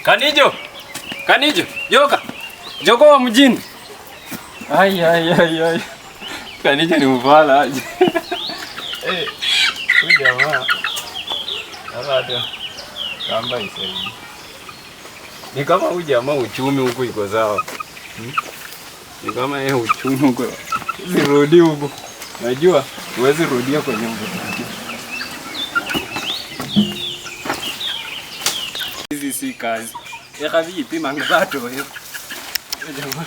Kanijo. Kanijo. Joka. Joko wa mjini. Ai. Kanijo ni mfala aje. Huyu jamaa. Hata kamba isaidi. Ni kama huyu jamaa uchumi huko iko sawa. Ni kama yeye uchumi huko. Zirudi huko. Najua huwezi rudia kwenye mbuzi. Hizi si kazi. Eka vipi mangato hiyo. Jamaa.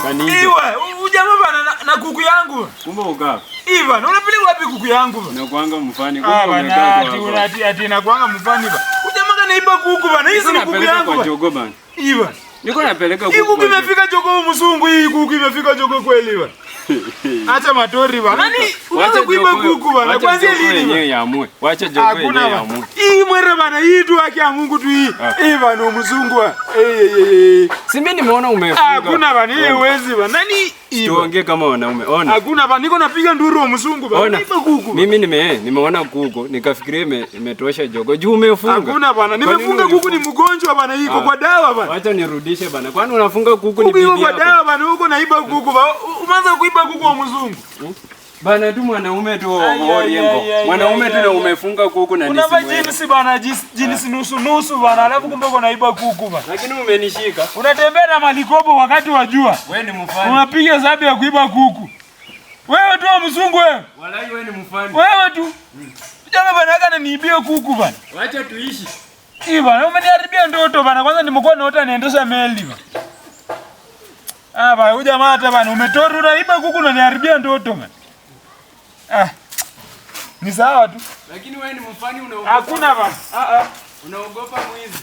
Kanijo. Iwe, ujamaa bana na kuku yangu. Kumbe ugapi? Iva, unapeleka wapi kuku yangu? Unakuanga mfani kwa bana, ati nakuanga mfani ba. Ujamaa kanaiba kuku bana. Hizi ni kuku yangu. Kwa jogo bana. Iva. Niko napeleka kuku. Hii kuku imefika jogo mzungu, hii kuku imefika jogo kweli bana. Acha matori bana. Nani? Unaanza kuiba kuku bana. Kwanza lini bana? Yaamue. Wacha jogo yenyewe yaamue. Hii mwere bana, hii tu haki ya Mungu tu hii. Iva no mzungu. Si mimi nimeona umefunga. Hakuna bana, hii huwezi bana. Nani? Tuongee kama wanaume. Ona. Hakuna bana, niko napiga nduru wa mzungu bana. Iba kuku. Mimi nimeona kuku, nikafikiria imetosha jogo. Juu umefunga. Hakuna bana, nimefunga kuku ni mgonjwa bana, iko kwa dawa bana. Wacha nirudishe bana. Kwani unafunga kuku ni bidii yako? Kwa dawa bana, huko naiba kuku. Umeanza kuiba kuku wa mzungu. Bana tu mwanaume tu oriengo. Mwanaume tu na umefunga kuku na nisi. Unava jinsi bana, jinsi nusu bana, alafu kumbe uko naiba kuku bana. Lakini umenishika. Unatembea na malikopo wakati wa jua. Wewe ni mfani. Unapiga hesabu ya kuiba kuku. Wewe tu wa mzungu wewe. Walai wewe ni mfani. Wewe tu. Jamaa bana haka niibie kuku bana. Wacha tuishi. Hii bana umeniharibia ndoto bana. Kwanza nimekuwa naota niendesha meli bana. Bana huyu jamaa hata bana umetoa unaiba kuku na niharibia ndoto bana. Ni sawa tu. Lakini wewe ni mfani unaogopa. Hakuna bana. Unaogopa mwizi.